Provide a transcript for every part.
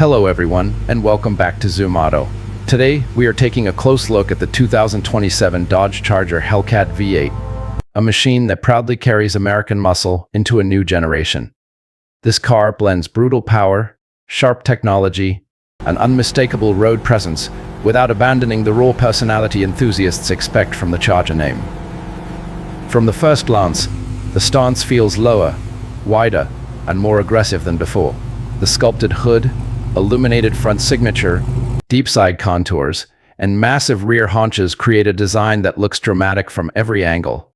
Hello everyone, and welcome back to Zoom Auto. Today, we are taking a close look at the 2027 Dodge Charger Hellcat V-8, a machine that proudly carries American muscle into a new generation. This car blends brutal power, sharp technology, and unmistakable road presence without abandoning the raw personality enthusiasts expect from the Charger name. From the first glance, the stance feels lower, wider, and more aggressive than before. The sculpted hood, illuminated front signature, deep side contours, and massive rear haunches create a design that looks dramatic from every angle.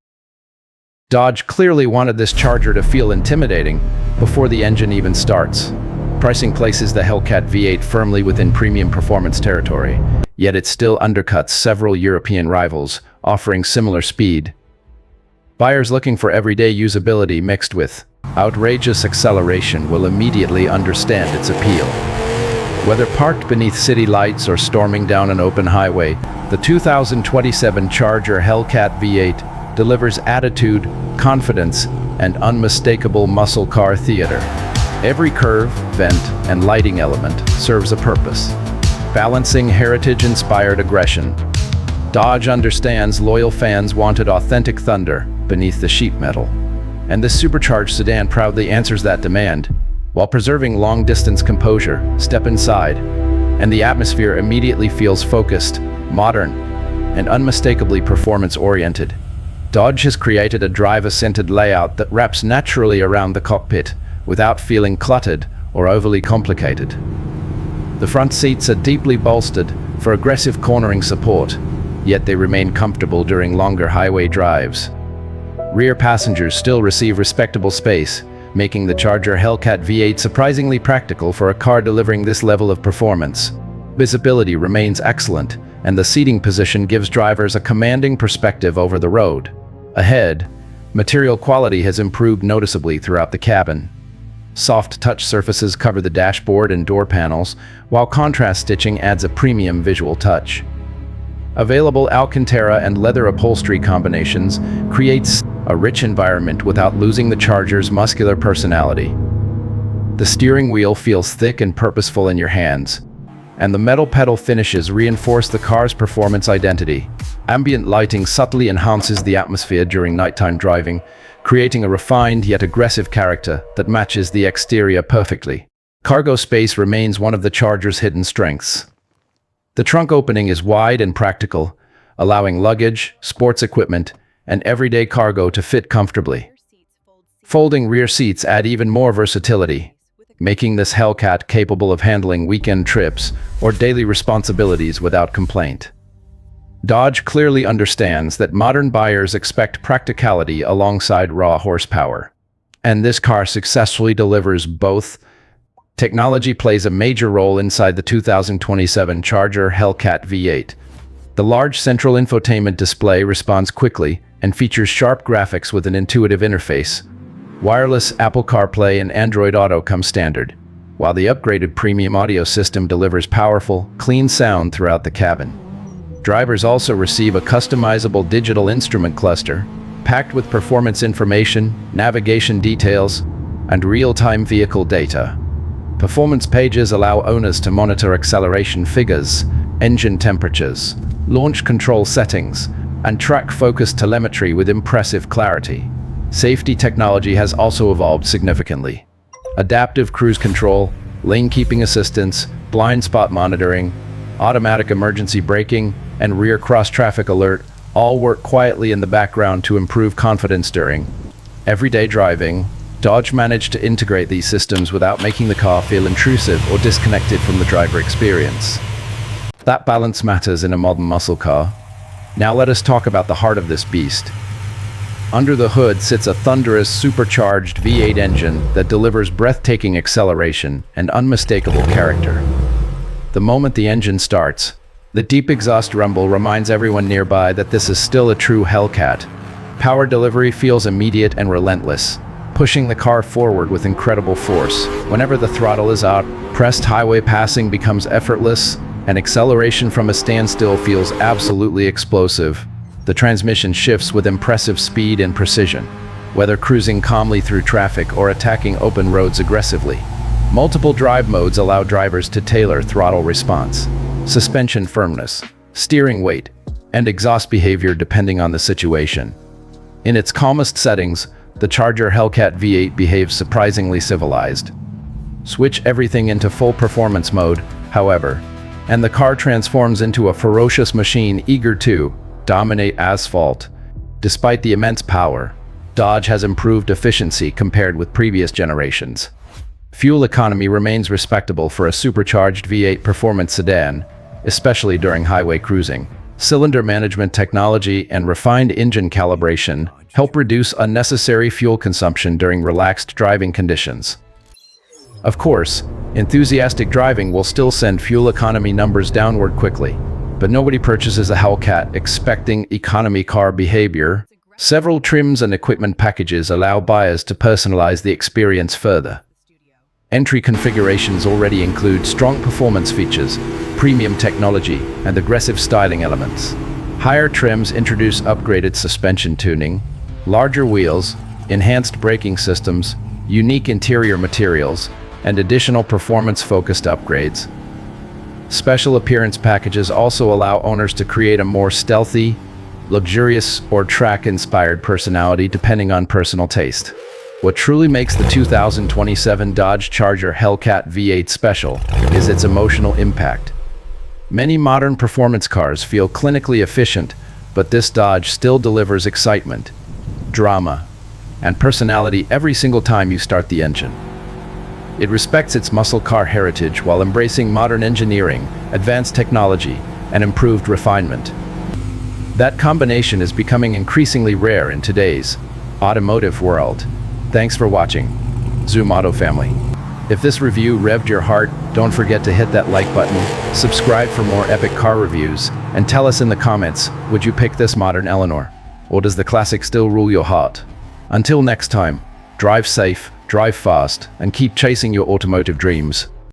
Dodge clearly wanted this Charger to feel intimidating before the engine even starts. Pricing places the Hellcat V8 firmly within premium performance territory, yet it still undercuts several European rivals, offering similar speed. Buyers looking for everyday usability mixed with outrageous acceleration will immediately understand its appeal. Whether parked beneath city lights or storming down an open highway, the 2027 Charger Hellcat V8 delivers attitude, confidence, and unmistakable muscle car theater. Every curve, vent, and lighting element serves a purpose, balancing heritage-inspired aggression. Dodge understands loyal fans wanted authentic thunder beneath the sheet metal, and this supercharged sedan proudly answers that demand. While preserving long-distance composure, step inside, and the atmosphere immediately feels focused, modern, and unmistakably performance-oriented. Dodge has created a driver-centered layout that wraps naturally around the cockpit without feeling cluttered or overly complicated. The front seats are deeply bolstered for aggressive cornering support, yet they remain comfortable during longer highway drives. Rear passengers still receive respectable space, making the Charger Hellcat V8 surprisingly practical for a car delivering this level of performance. Visibility remains excellent, and the seating position gives drivers a commanding perspective over the road. Ahead, material quality has improved noticeably throughout the cabin. Soft touch surfaces cover the dashboard and door panels, while contrast stitching adds a premium visual touch. Available Alcantara and leather upholstery combinations creates a rich environment without losing the Charger's muscular personality. The steering wheel feels thick and purposeful in your hands, and the metal pedal finishes reinforce the car's performance identity. Ambient lighting subtly enhances the atmosphere during nighttime driving, creating a refined yet aggressive character that matches the exterior perfectly. Cargo space remains one of the Charger's hidden strengths. The trunk opening is wide and practical, allowing luggage, sports equipment, and everyday cargo to fit comfortably. Folding rear seats add even more versatility, making this Hellcat capable of handling weekend trips or daily responsibilities without complaint. Dodge clearly understands that modern buyers expect practicality alongside raw horsepower, and this car successfully delivers both. Technology plays a major role inside the 2027 Charger Hellcat V8. The large central infotainment display responds quickly and features sharp graphics with an intuitive interface. Wireless Apple CarPlay and Android Auto come standard, while the upgraded premium audio system delivers powerful, clean sound throughout the cabin. Drivers also receive a customizable digital instrument cluster, packed with performance information, navigation details, and real-time vehicle data. Performance pages allow owners to monitor acceleration figures, engine temperatures, launch control settings, and track focus telemetry with impressive clarity. Safety technology has also evolved significantly. Adaptive cruise control, lane keeping assistance, blind spot monitoring, automatic emergency braking, and rear cross-traffic alert all work quietly in the background to improve confidence during everyday driving. Dodge managed to integrate these systems without making the car feel intrusive or disconnected from the driver experience. That balance matters in a modern muscle car. Now let us talk about the heart of this beast. Under the hood sits a thunderous, supercharged V8 engine that delivers breathtaking acceleration and unmistakable character. The moment the engine starts, the deep exhaust rumble reminds everyone nearby that this is still a true Hellcat. Power delivery feels immediate and relentless, pushing the car forward with incredible force. Whenever the throttle is out, pressed highway passing becomes effortless, and acceleration from a standstill feels absolutely explosive. The transmission shifts with impressive speed and precision, whether cruising calmly through traffic or attacking open roads aggressively. Multiple drive modes allow drivers to tailor throttle response, suspension firmness, steering weight, and exhaust behavior depending on the situation. In its calmest settings, the Charger Hellcat V8 behaves surprisingly civilized. Switch everything into full performance mode, however, and the car transforms into a ferocious machine eager to dominate asphalt. Despite the immense power, Dodge has improved efficiency compared with previous generations. Fuel economy remains respectable for a supercharged V8 performance sedan, especially during highway cruising. Cylinder management technology and refined engine calibration help reduce unnecessary fuel consumption during relaxed driving conditions. Of course, enthusiastic driving will still send fuel economy numbers downward quickly, but nobody purchases a Hellcat expecting economy car behavior. Several trims and equipment packages allow buyers to personalize the experience further. Entry configurations already include strong performance features, premium technology, and aggressive styling elements. Higher trims introduce upgraded suspension tuning, larger wheels, enhanced braking systems, unique interior materials, and additional performance-focused upgrades. Special appearance packages also allow owners to create a more stealthy, luxurious, or track-inspired personality depending on personal taste. What truly makes the 2027 Dodge Charger Hellcat V8 special is its emotional impact. Many modern performance cars feel clinically efficient, but this Dodge still delivers excitement, drama, and personality every single time you start the engine. It respects its muscle car heritage while embracing modern engineering, advanced technology, and improved refinement. That combination is becoming increasingly rare in today's automotive world. Thanks for watching, Zoom Auto family. If this review revved your heart, don't forget to hit that like button, subscribe for more epic car reviews, and tell us in the comments, would you pick this modern Eleanor? Or does the classic still rule your heart? Until next time, drive safe, drive fast, and keep chasing your automotive dreams.